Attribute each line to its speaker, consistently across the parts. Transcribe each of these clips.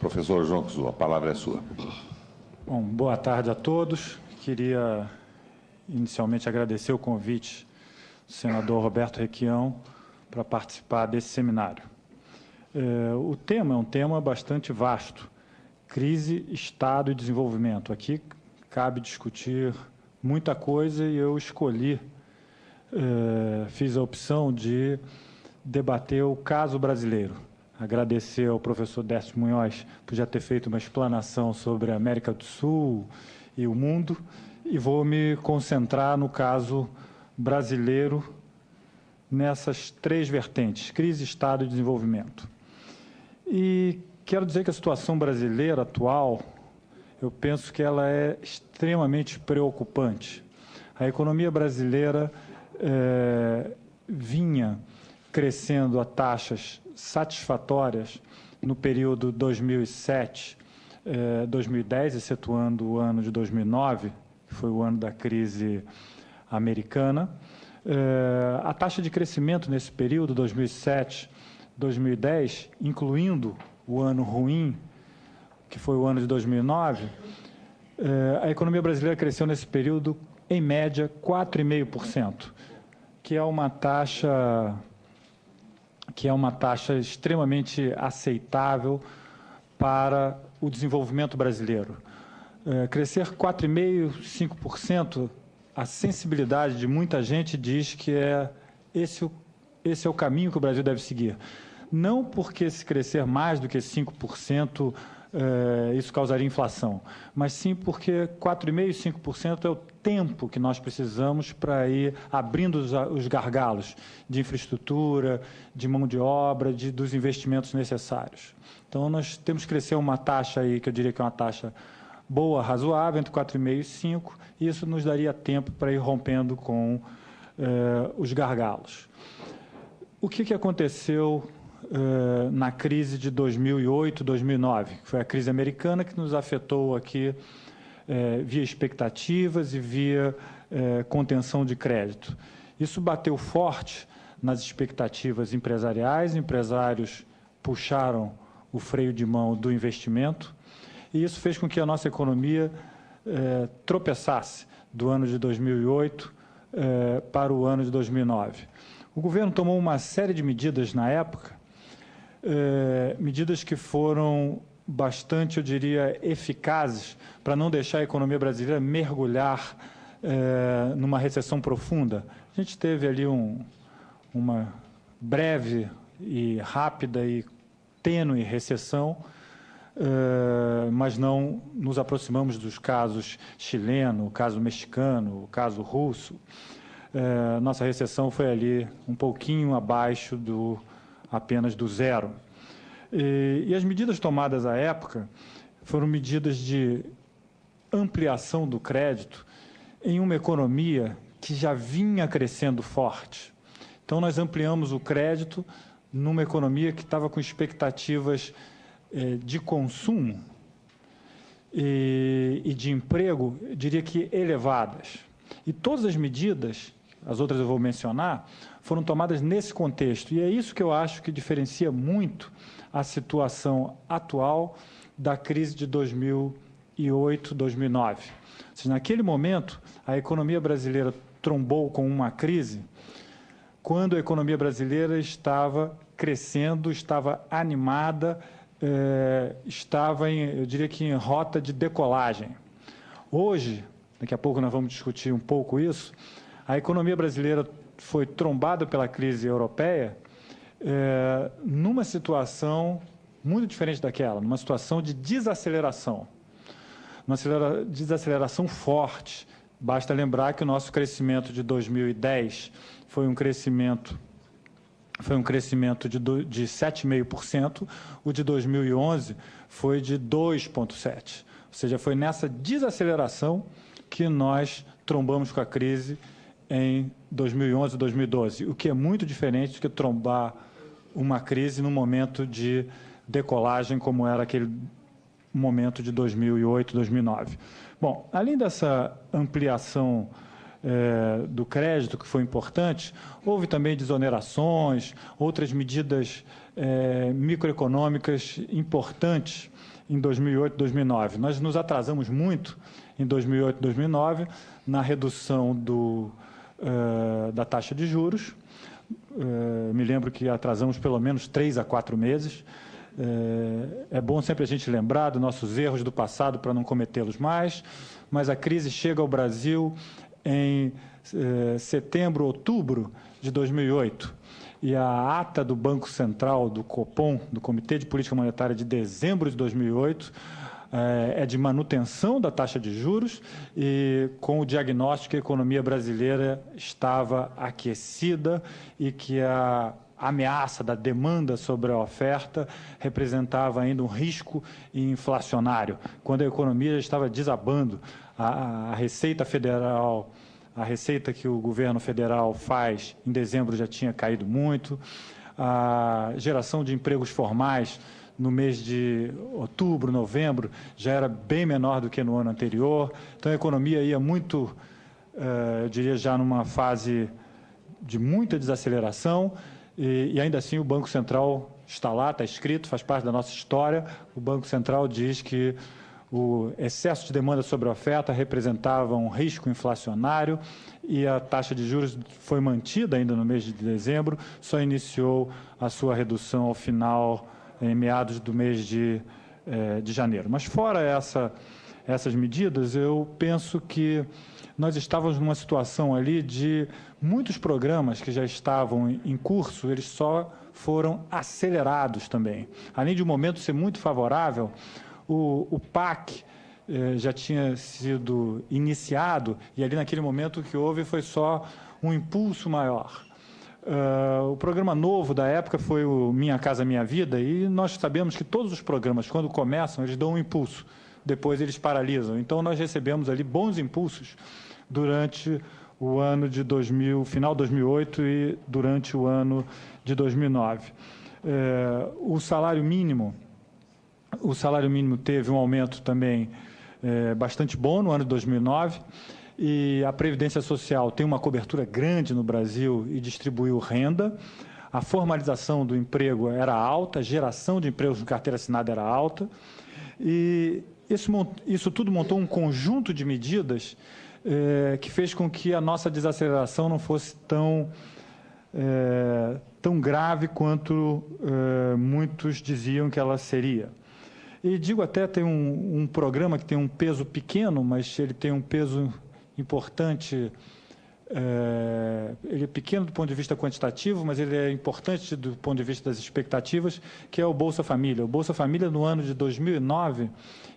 Speaker 1: Professor João Kisu, a palavra é sua.
Speaker 2: Bom, boa tarde a todos. Queria inicialmente agradecer o convite do senador Roberto Requião para participar desse seminário. O tema é um tema bastante vasto, crise, Estado e desenvolvimento. Aqui cabe discutir muita coisa e eu fiz a opção de debater o caso brasileiro. Agradecer ao professor Décio Munhoz por já ter feito uma explanação sobre a América do Sul e o mundo, e vou me concentrar no caso brasileiro nessas três vertentes, crise, Estado e desenvolvimento. E quero dizer que a situação brasileira atual, eu penso que ela é extremamente preocupante. A economia brasileira vinha crescendo a taxas satisfatórias no período 2007, 2010, excetuando o ano de 2009, que foi o ano da crise americana. A taxa de crescimento nesse período, 2007, 2010, incluindo o ano ruim, que foi o ano de 2009, a economia brasileira cresceu nesse período, em média, 4,5%, que é uma taxa extremamente aceitável para o desenvolvimento brasileiro. Crescer 4,5%, 5%, a sensibilidade de muita gente diz que esse é o caminho que o Brasil deve seguir. Não porque se crescer mais do que 5%, isso causaria inflação, mas sim porque 4,5%, 5% é o tempo que nós precisamos para ir abrindo os gargalos de infraestrutura, de mão de obra, dos investimentos necessários. Então, nós temos que crescer uma taxa aí, que eu diria que é uma taxa boa, razoável, entre 4,5% e 5%, e isso nos daria tempo para ir rompendo com os gargalos. O que aconteceu na crise de 2008, 2009, que foi a crise americana que nos afetou aqui via expectativas e via contenção de crédito. Isso bateu forte nas expectativas empresariais, empresários puxaram o freio de mão do investimento, e isso fez com que a nossa economia tropeçasse do ano de 2008 para o ano de 2009. O governo tomou uma série de medidas na época, medidas que foram bastante, eu diria, eficazes para não deixar a economia brasileira mergulhar numa recessão profunda. A gente teve ali uma breve e rápida e tênue recessão, mas não nos aproximamos dos casos chileno, o caso mexicano, o caso russo. Nossa recessão foi ali um pouquinho abaixo apenas do zero. E as medidas tomadas à época foram medidas de ampliação do crédito em uma economia que já vinha crescendo forte. Então, nós ampliamos o crédito numa economia que estava com expectativas de consumo e de emprego, eu diria que elevadas. E todas as medidas, as outras eu vou mencionar, foram tomadas nesse contexto. E é isso que eu acho que diferencia muito a situação atual da crise de 2008, 2009. Ou seja, naquele momento, a economia brasileira trombou com uma crise quando a economia brasileira estava crescendo, estava animada, estava, eu diria que em rota de decolagem. Hoje, daqui a pouco nós vamos discutir um pouco isso, a economia brasileira foi trombada pela crise europeia numa situação muito diferente daquela, numa situação de desaceleração. Uma desaceleração forte. Basta lembrar que o nosso crescimento de 2010 foi um crescimento de 7,5%, o de 2011 foi de 2,7%. Ou seja, foi nessa desaceleração que nós trombamos com a crise em 2011 e 2012, o que é muito diferente do que trombar uma crise num momento de decolagem como era aquele momento de 2008, 2009. Bom, além dessa ampliação do crédito, que foi importante, houve também desonerações, outras medidas microeconômicas importantes em 2008 e 2009. Nós nos atrasamos muito em 2008 e 2009 na redução da taxa de juros. Me lembro que atrasamos pelo menos 3 a 4 meses. É bom sempre a gente lembrar dos nossos erros do passado para não cometê-los mais, mas a crise chega ao Brasil em setembro, outubro de 2008. E a ata do Banco Central, do Copom, do Comitê de Política Monetária de dezembro de 2008, é de manutenção da taxa de juros e com o diagnóstico que a economia brasileira estava aquecida e que a ameaça da demanda sobre a oferta representava ainda um risco inflacionário, quando a economia já estava desabando. A Receita Federal, a receita que o governo federal faz em dezembro já tinha caído muito, a geração de empregos formais no mês de outubro, novembro, já era bem menor do que no ano anterior. Então, a economia ia muito, eu diria, já numa fase de muita desaceleração, e ainda assim o Banco Central está lá, está escrito, faz parte da nossa história. O Banco Central diz que o excesso de demanda sobre a oferta representava um risco inflacionário e a taxa de juros foi mantida ainda no mês de dezembro, só iniciou a sua redução ao final, em meados do mês de janeiro. Mas fora essas medidas, eu penso que nós estávamos numa situação ali de muitos programas que já estavam em curso, eles só foram acelerados também. Além de um momento ser muito favorável, o PAC já tinha sido iniciado e ali naquele momento o que houve foi só um impulso maior. O programa novo da época foi o Minha Casa Minha Vida e nós sabemos que todos os programas, quando começam, eles dão um impulso, depois eles paralisam. Então, nós recebemos ali bons impulsos durante o ano de final de 2008 e durante o ano de 2009. O salário mínimo teve um aumento também bastante bom no ano de 2009 e a Previdência Social tem uma cobertura grande no Brasil e distribuiu renda. A formalização do emprego era alta, a geração de empregos de carteira assinada era alta e isso tudo montou um conjunto de medidas que fez com que a nossa desaceleração não fosse tão grave quanto muitos diziam que ela seria. E digo até, tem um programa que tem um peso pequeno, mas ele tem um peso importante. Ele é pequeno do ponto de vista quantitativo, mas ele é importante do ponto de vista das expectativas, que é o Bolsa Família. O Bolsa Família, no ano de 2009,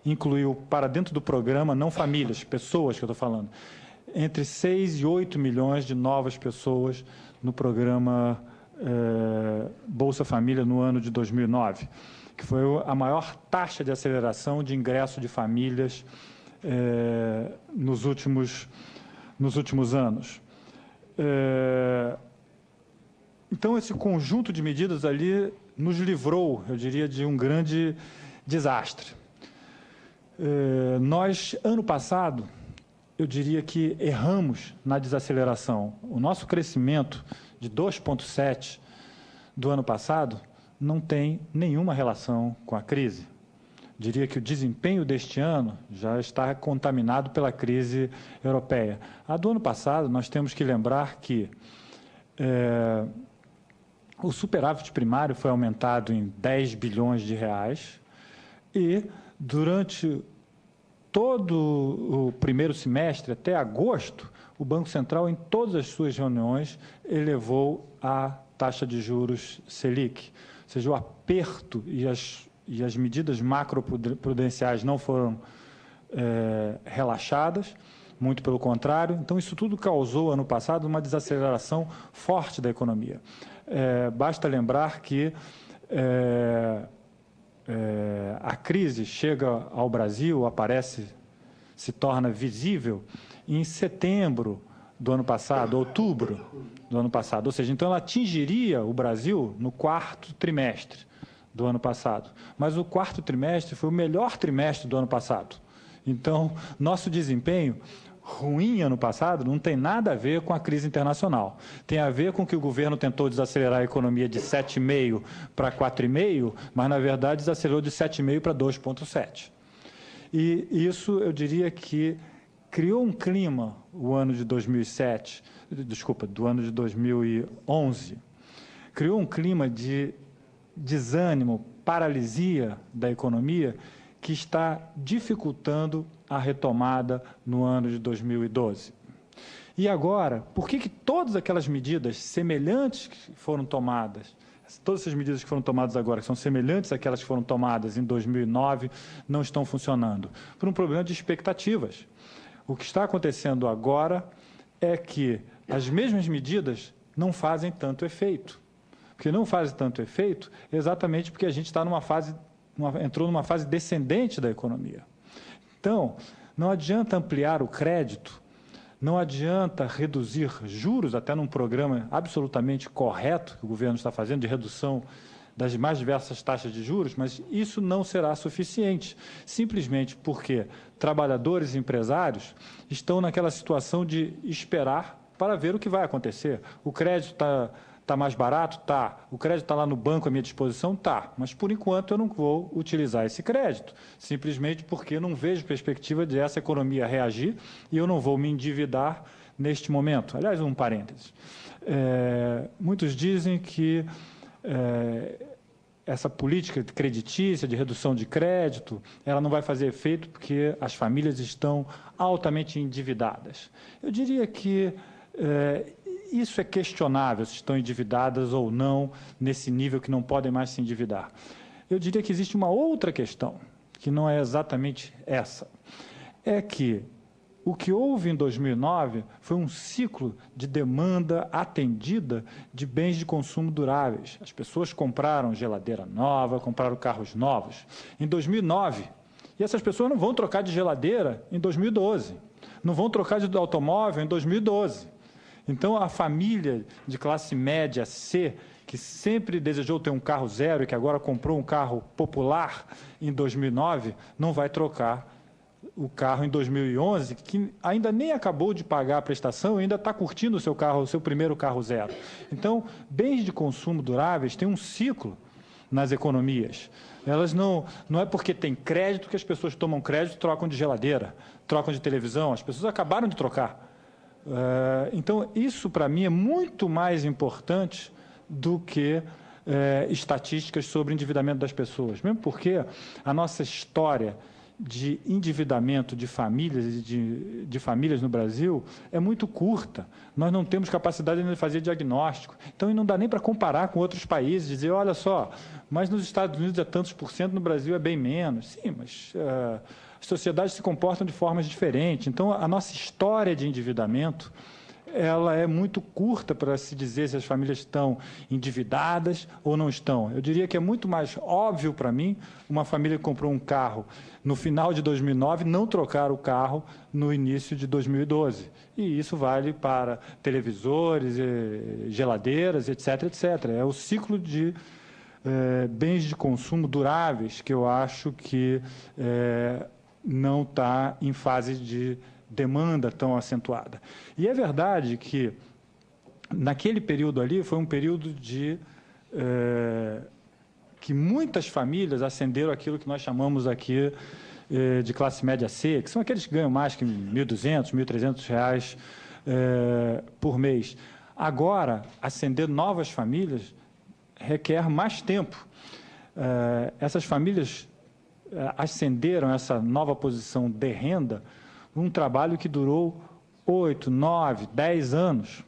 Speaker 2: incluiu para dentro do programa, não famílias, pessoas que eu estou falando, entre 6 e 8 milhões de novas pessoas no programa Bolsa Família no ano de 2009, que foi a maior taxa de aceleração de ingresso de famílias nos últimos anos. Então, esse conjunto de medidas ali nos livrou, eu diria, de um grande desastre. Nós, ano passado, eu diria que erramos na desaceleração. O nosso crescimento de 2,7% do ano passado não tem nenhuma relação com a crise. Diria que o desempenho deste ano já está contaminado pela crise europeia. A do ano passado, nós temos que lembrar que o superávit primário foi aumentado em 10 bilhões de reais e, durante todo o primeiro semestre, até agosto, o Banco Central, em todas as suas reuniões, elevou a taxa de juros Selic. Ou seja, o aperto e as medidas macroprudenciais não foram relaxadas, muito pelo contrário. Então, isso tudo causou, ano passado, uma desaceleração forte da economia. Basta lembrar que a crise chega ao Brasil, se torna visível em setembro do ano passado, outubro do ano passado. Ou seja, então ela atingiria o Brasil no 4º trimestre do ano passado. Mas o 4º trimestre foi o melhor trimestre do ano passado. Então, nosso desempenho ruim ano passado não tem nada a ver com a crise internacional. Tem a ver com que o governo tentou desacelerar a economia de 7,5% para 4,5%, mas, na verdade, desacelerou de 7,5% para 2,7%. E isso, eu diria que criou um clima, o ano de 2011, criou um clima de desânimo, paralisia da economia, que está dificultando a retomada no ano de 2012. E agora, por que todas aquelas medidas semelhantes que foram tomadas, todas essas medidas que foram tomadas agora, que são semelhantes àquelas que foram tomadas em 2009, não estão funcionando? Por um problema de expectativas. O que está acontecendo agora é que as mesmas medidas não fazem tanto efeito. Porque não fazem tanto efeito exatamente porque a gente está entrou numa fase descendente da economia. Então, não adianta ampliar o crédito, não adianta reduzir juros, até num programa absolutamente correto que o governo está fazendo, de redução das mais diversas taxas de juros, mas isso não será suficiente, simplesmente porque trabalhadores e empresários estão naquela situação de esperar para ver o que vai acontecer. O crédito está mais barato? Tá. O crédito está lá no banco à minha disposição? Tá. Mas, por enquanto, eu não vou utilizar esse crédito, simplesmente porque não vejo perspectiva de essa economia reagir e eu não vou me endividar neste momento. Aliás, um parênteses. Muitos dizem que essa política creditícia, de redução de crédito, ela não vai fazer efeito porque as famílias estão altamente endividadas. Eu diria que isso é questionável, se estão endividadas ou não, nesse nível que não podem mais se endividar. Eu diria que existe uma outra questão, que não é exatamente essa. É que o que houve em 2009 foi um ciclo de demanda atendida de bens de consumo duráveis. As pessoas compraram geladeira nova, compraram carros novos em 2009. E essas pessoas não vão trocar de geladeira em 2012, não vão trocar de automóvel em 2012. Então, a família de classe média C, que sempre desejou ter um carro zero e que agora comprou um carro popular em 2009, não vai trocar o carro em 2011, que ainda nem acabou de pagar a prestação e ainda está curtindo o seu carro, o seu primeiro carro zero. Então, bens de consumo duráveis têm um ciclo nas economias. Elas não é porque tem crédito que as pessoas tomam crédito e trocam de geladeira, trocam de televisão. As pessoas acabaram de trocar. Então, isso, para mim, é muito mais importante do que estatísticas sobre endividamento das pessoas. Mesmo porque a nossa história de endividamento de famílias e de famílias no Brasil é muito curta. Nós não temos capacidade de fazer diagnóstico. Então, não dá nem para comparar com outros países, dizer, olha só, mas nos Estados Unidos é tantos por cento, no Brasil é bem menos. Sim, mas as sociedades se comportam de formas diferentes. Então, a nossa história de endividamento ela é muito curta para se dizer se as famílias estão endividadas ou não estão. Eu diria que é muito mais óbvio para mim uma família que comprou um carro no final de 2009 não trocar o carro no início de 2012. E isso vale para televisores, geladeiras, etc., etc. É o ciclo de bens de consumo duráveis que eu acho que não está em fase de demanda tão acentuada. E é verdade que, naquele período ali, foi um período que muitas famílias acenderam aquilo que nós chamamos aqui de classe média C, que são aqueles que ganham mais que R$ 1.200, R$ 1.300 por mês. Agora, acender novas famílias requer mais tempo. Essas famílias ascenderam essa nova posição de renda um trabalho que durou 8, 9, 10 anos.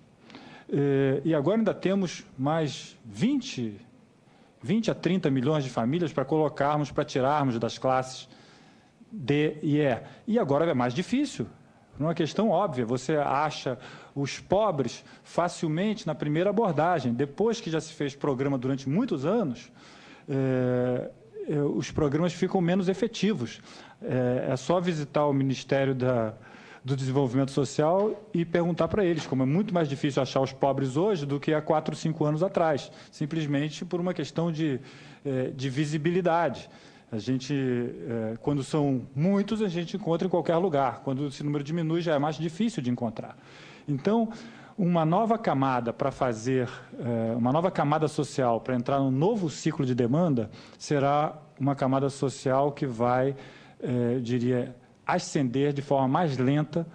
Speaker 2: E agora ainda temos mais 20 a 30 milhões de famílias para colocarmos, para tirarmos das classes D e E. E agora é mais difícil. Uma questão óbvia, você acha os pobres facilmente na primeira abordagem. Depois que já se fez programa durante muitos anos, os programas ficam menos efetivos. É só visitar o Ministério do Desenvolvimento Social e perguntar para eles, como é muito mais difícil achar os pobres hoje do que há 4, 5 anos atrás, simplesmente por uma questão de visibilidade. A gente, quando são muitos, a gente encontra em qualquer lugar. Quando esse número diminui, já é mais difícil de encontrar. Então, uma nova camada para fazer, uma nova camada social para entrar num novo ciclo de demanda será uma camada social que vai, diria, ascender de forma mais lenta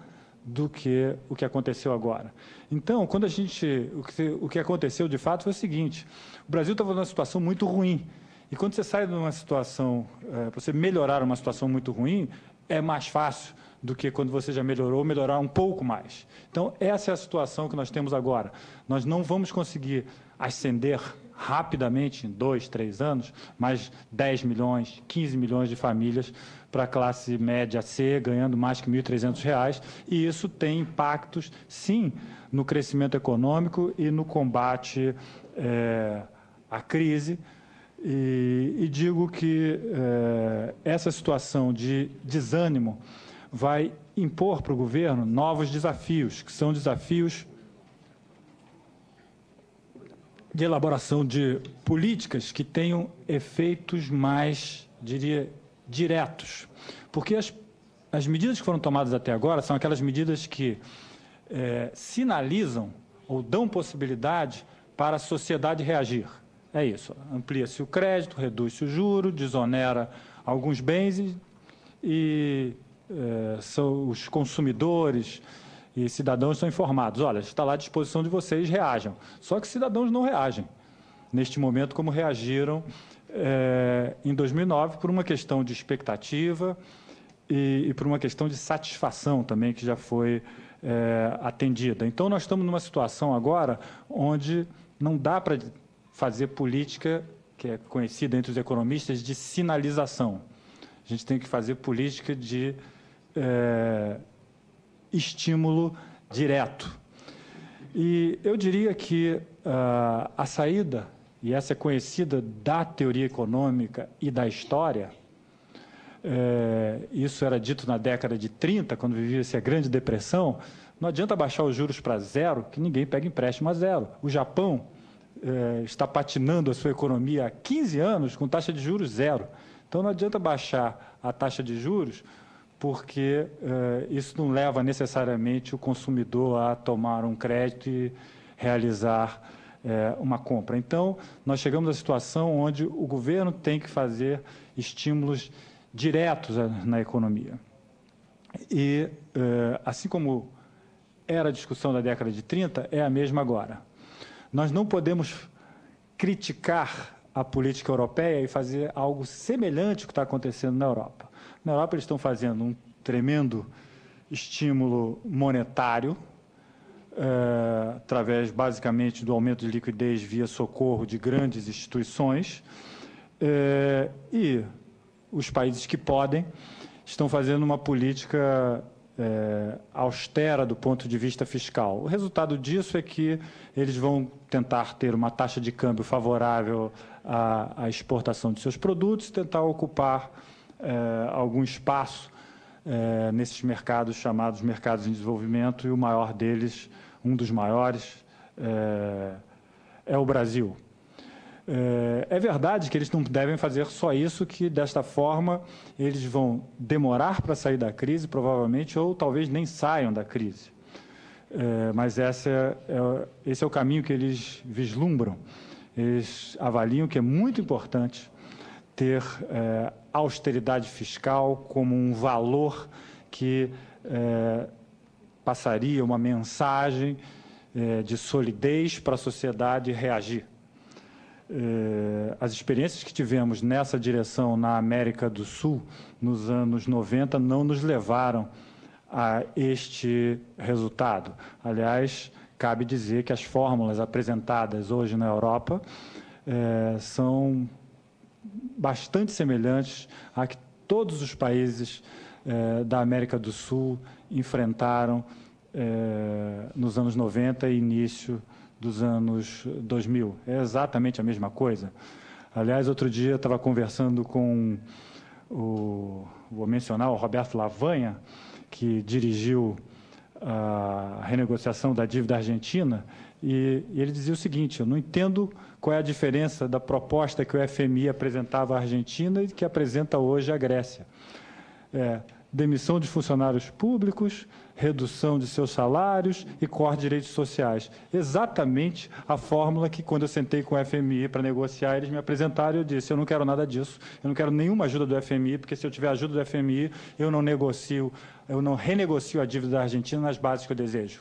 Speaker 2: do que o que aconteceu agora. Então, quando o que aconteceu de fato foi o seguinte: o Brasil estava numa situação muito ruim. E quando você sai de uma situação, para você melhorar uma situação muito ruim, é mais fácil do que quando você já melhorar um pouco mais. Então, essa é a situação que nós temos agora. Nós não vamos conseguir ascender rapidamente, em 2, 3 anos, mais 10 milhões, 15 milhões de famílias para a classe média C, ganhando mais que R$ 1.300, e isso tem impactos, sim, no crescimento econômico e no combate à crise. E digo que essa situação de desânimo vai impor para o governo novos desafios, que são desafios de elaboração de políticas que tenham efeitos mais, diria, diretos. Porque as medidas que foram tomadas até agora são aquelas medidas que sinalizam ou dão possibilidade para a sociedade reagir. É isso, amplia-se o crédito, reduz-se o juro, desonera alguns bens e são os consumidores e cidadãos são informados. Olha, está lá à disposição de vocês, reajam. Só que cidadãos não reagem, neste momento, como reagiram em 2009, por uma questão de expectativa e por uma questão de satisfação também, que já foi atendida. Então, nós estamos numa situação agora onde não dá para fazer política, que é conhecida entre os economistas, de sinalização. A gente tem que fazer política de estímulo direto. E eu diria que a saída, e essa é conhecida da teoria econômica e da história, isso era dito na década de 30, quando vivia-se a Grande Depressão, não adianta baixar os juros para zero, que ninguém pega empréstimo a zero. O Japão está patinando a sua economia há 15 anos com taxa de juros zero. Então, não adianta baixar a taxa de juros, porque isso não leva necessariamente o consumidor a tomar um crédito e realizar uma compra. Então, nós chegamos à situação onde o governo tem que fazer estímulos diretos na economia. E, assim como era a discussão da década de 30, é a mesma agora. Nós não podemos criticar a política europeia e fazer algo semelhante ao que está acontecendo na Europa. Na Europa, eles estão fazendo um tremendo estímulo monetário, através, basicamente, do aumento de liquidez via socorro de grandes instituições, e os países que podem estão fazendo uma política austera do ponto de vista fiscal. O resultado disso é que eles vão tentar ter uma taxa de câmbio favorável à exportação de seus produtos, tentar ocupar algum espaço nesses mercados chamados mercados em desenvolvimento, e o maior deles, um dos maiores, é o Brasil. É verdade que eles não devem fazer só isso, que desta forma eles vão demorar para sair da crise, provavelmente, ou talvez nem saiam da crise. Mas esse é o caminho que eles vislumbram. Eles avaliam que é muito importante ter austeridade fiscal como um valor que passaria uma mensagem de solidez para a sociedade reagir. As experiências que tivemos nessa direção na América do Sul, nos anos 90, não nos levaram a este resultado. Aliás, cabe dizer que as fórmulas apresentadas hoje na Europa são bastante semelhantes a que todos os países da América do Sul enfrentaram nos anos 90 e início dos anos 2000. É exatamente a mesma coisa. Aliás, outro dia eu estava conversando com vou mencionar o Roberto Lavanha, que dirigiu a renegociação da dívida argentina, e ele dizia o seguinte: eu não entendo qual é a diferença da proposta que o FMI apresentava à Argentina e que apresenta hoje à Grécia. Demissão de funcionários públicos, redução de seus salários e corte de direitos sociais. Exatamente a fórmula que, quando eu sentei com o FMI para negociar, eles me apresentaram e eu disse: eu não quero nada disso, eu não quero nenhuma ajuda do FMI, porque se eu tiver ajuda do FMI, eu não renegocio a dívida da Argentina nas bases que eu desejo.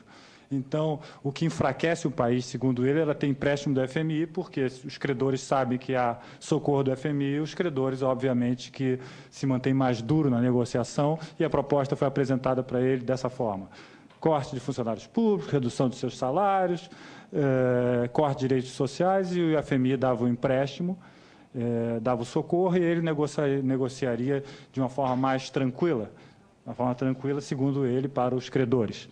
Speaker 2: Então, o que enfraquece o país, segundo ele, era ter empréstimo do FMI, porque os credores sabem que há socorro do FMI, os credores, obviamente, que se mantêm mais duro na negociação, e a proposta foi apresentada para ele dessa forma: corte de funcionários públicos, redução de seus salários, corte de direitos sociais, e o FMI dava o empréstimo, dava o socorro, e ele negociaria de uma forma mais tranquila, segundo ele, para os credores.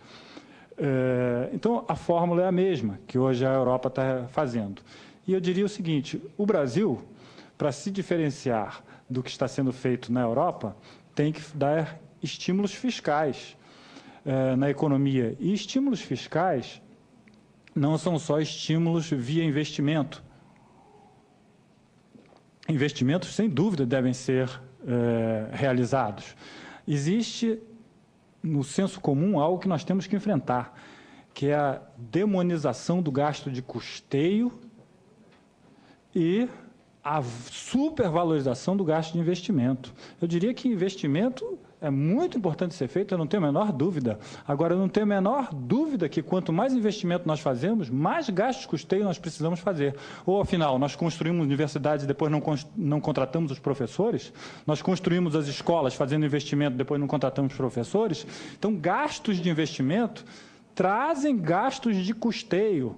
Speaker 2: Então, a fórmula é a mesma que hoje a Europa está fazendo. E eu diria o seguinte: o Brasil, para se diferenciar do que está sendo feito na Europa, tem que dar estímulos fiscais na economia. E estímulos fiscais não são só estímulos via investimento. Investimentos, sem dúvida, devem ser realizados. Existe no senso comum algo que nós temos que enfrentar, que é a demonização do gasto de custeio e a supervalorização do gasto de investimento. Eu diria que investimento é muito importante ser feito, eu não tenho a menor dúvida. Agora, eu não tenho a menor dúvida que quanto mais investimento nós fazemos, mais gasto de custeio nós precisamos fazer. Ou, afinal, nós construímos universidades e depois não contratamos os professores? Nós construímos as escolas fazendo investimento e depois não contratamos os professores? Então, gastos de investimento trazem gastos de custeio.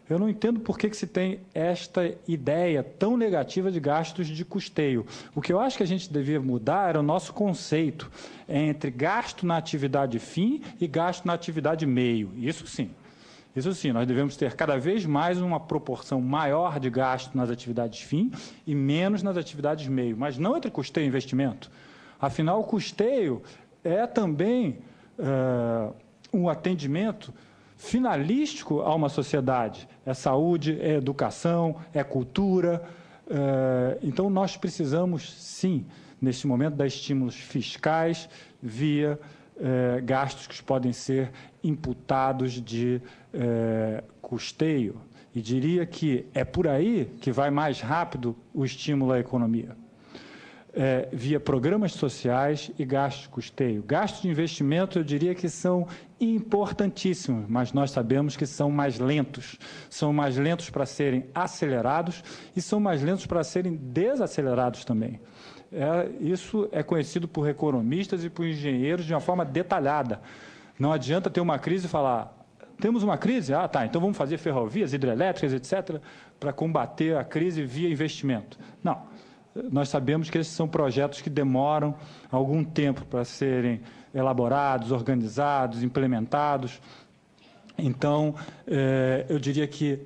Speaker 2: Eu não entendo por que se tem esta ideia tão negativa de gastos de custeio. O que eu acho que a gente devia mudar era o nosso conceito entre gasto na atividade fim e gasto na atividade meio. Isso sim, nós devemos ter cada vez mais uma proporção maior de gasto nas atividades fim e menos nas atividades meio, mas não entre custeio e investimento. Afinal, o custeio é também um atendimento finalístico a uma sociedade. É saúde, é educação, é cultura. Então, nós precisamos, sim, neste momento, dar estímulos fiscais via gastos que podem ser imputados de custeio. E diria que é por aí que vai mais rápido o estímulo à economia. Via programas sociais e gastos de custeio. Gastos de investimento, eu diria que são importantíssimos, mas nós sabemos que são mais lentos. São mais lentos para serem acelerados e são mais lentos para serem desacelerados também. Isso é conhecido por economistas e por engenheiros de uma forma detalhada. Não adianta ter uma crise e falar: temos uma crise? Ah, tá, então vamos fazer ferrovias, hidrelétricas, etc., para combater a crise via investimento. Não. Nós sabemos que esses são projetos que demoram algum tempo para serem elaborados, organizados, implementados. Então, eu diria que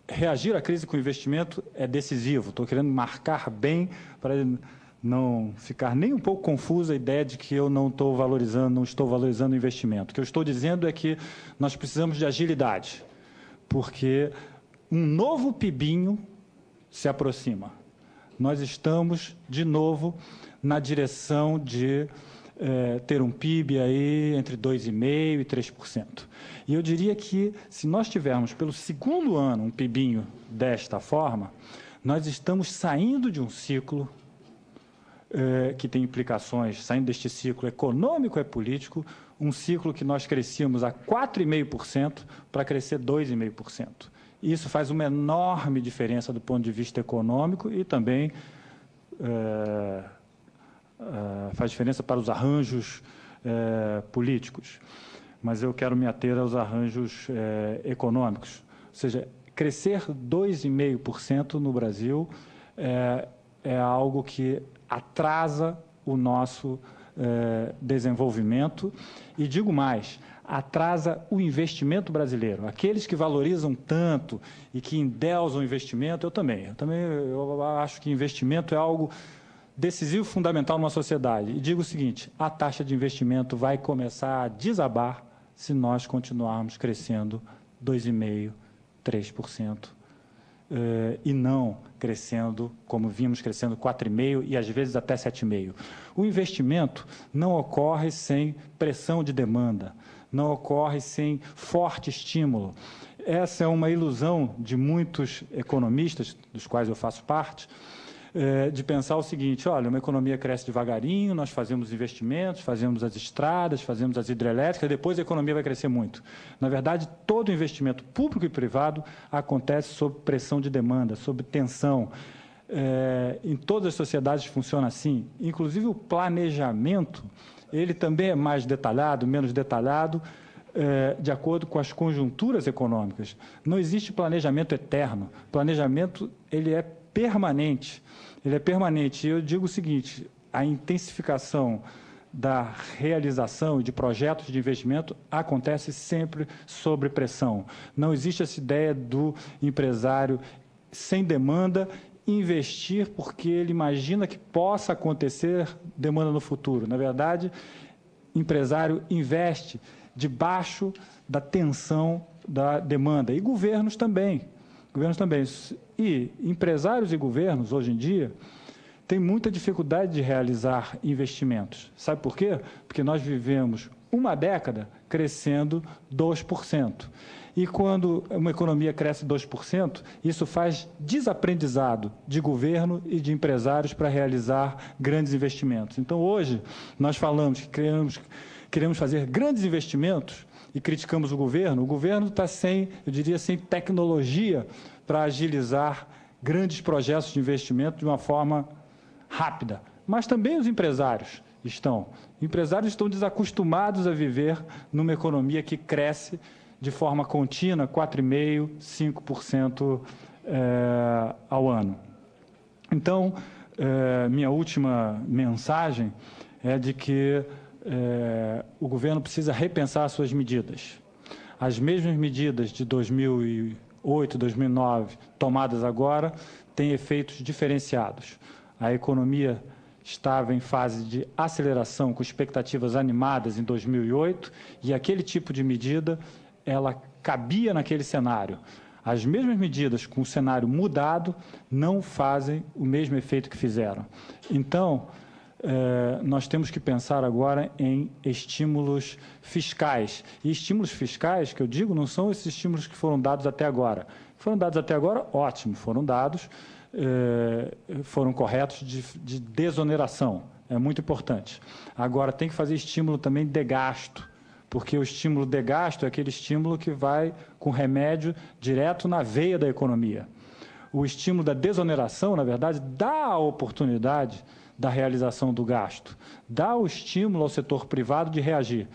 Speaker 2: reagir à crise com investimento é decisivo. Estou querendo marcar bem para não ficar nem um pouco confusa a ideia de que eu não estou valorizando o investimento. O que eu estou dizendo é que nós precisamos de agilidade, porque um novo PIBinho se aproxima. Nós estamos, de novo, na direção de ter um PIB aí entre 2,5% e 3%. E eu diria que, se nós tivermos, pelo segundo ano, um PIBinho desta forma, nós estamos saindo de um ciclo que tem implicações, saindo deste ciclo econômico e político, um ciclo que nós crescíamos a 4,5% para crescer 2,5%. Isso faz uma enorme diferença do ponto de vista econômico e também faz diferença para os arranjos políticos. Mas eu quero me ater aos arranjos econômicos. Ou seja, crescer 2,5% no Brasil é algo que atrasa o nosso desenvolvimento e, digo mais, atrasa o investimento brasileiro. Aqueles que valorizam tanto e que endeusam o investimento, eu acho que investimento é algo decisivo, fundamental numa sociedade. E digo o seguinte: a taxa de investimento vai começar a desabar se nós continuarmos crescendo 2,5%, 3%, e não crescendo, como vimos, crescendo 4,5% e, às vezes, até 7,5%. O investimento não ocorre sem pressão de demanda, não ocorre sem forte estímulo. Essa é uma ilusão de muitos economistas, dos quais eu faço parte, de pensar o seguinte: olha, uma economia cresce devagarinho, nós fazemos investimentos, fazemos as estradas, fazemos as hidrelétricas, depois a economia vai crescer muito. Na verdade, todo investimento público e privado acontece sob pressão de demanda, sob tensão. Em todas as sociedades funciona assim. Inclusive, o planejamento, ele também é mais detalhado, menos detalhado, de acordo com as conjunturas econômicas. Não existe planejamento eterno. Planejamento, ele é permanente. Ele é permanente. E eu digo o seguinte: a intensificação da realização de projetos de investimento acontece sempre sob pressão. Não existe essa ideia do empresário sem demanda investir porque ele imagina que possa acontecer demanda no futuro. Na verdade, o empresário investe debaixo da tensão da demanda. E governos também. E empresários e governos, hoje em dia, têm muita dificuldade de realizar investimentos. Sabe por quê? Porque nós vivemos uma década crescendo 2%. E quando uma economia cresce 2%, isso faz desaprendizado de governo e de empresários para realizar grandes investimentos. Então, hoje, nós falamos que queremos fazer grandes investimentos e criticamos o governo está sem, eu diria, sem tecnologia para agilizar grandes projetos de investimento de uma forma rápida. Mas também os empresários estão desacostumados a viver numa economia que cresce de forma contínua, 4,5%, 5% ao ano. Então, minha última mensagem é de que o governo precisa repensar as suas medidas. As mesmas medidas de 2008, 2009, tomadas agora, têm efeitos diferenciados. A economia estava em fase de aceleração, com expectativas animadas em 2008, e aquele tipo de medida, ela cabia naquele cenário. As mesmas medidas com o cenário mudado não fazem o mesmo efeito que fizeram. Então, nós temos que pensar agora em estímulos fiscais. E estímulos fiscais, que eu digo, não são esses estímulos que foram dados até agora. Foram dados até agora, ótimo, foram dados, foram corretos de desoneração, é muito importante. Agora, tem que fazer estímulo também de gasto, porque o estímulo de gasto é aquele estímulo que vai com remédio direto na veia da economia. O estímulo da desoneração, na verdade, dá a oportunidade da realização do gasto, dá o estímulo ao setor privado de reagir.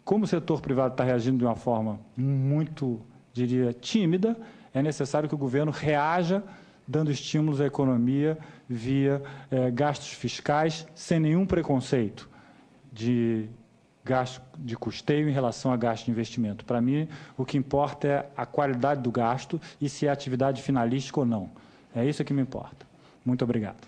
Speaker 2: Como o setor privado está reagindo de uma forma muito, diria, tímida, é necessário que o governo reaja dando estímulos à economia via gastos fiscais, sem nenhum preconceito de gasto de custeio em relação a gasto de investimento. Para mim, o que importa é a qualidade do gasto e se é atividade finalística ou não. É isso que me importa. Muito obrigado.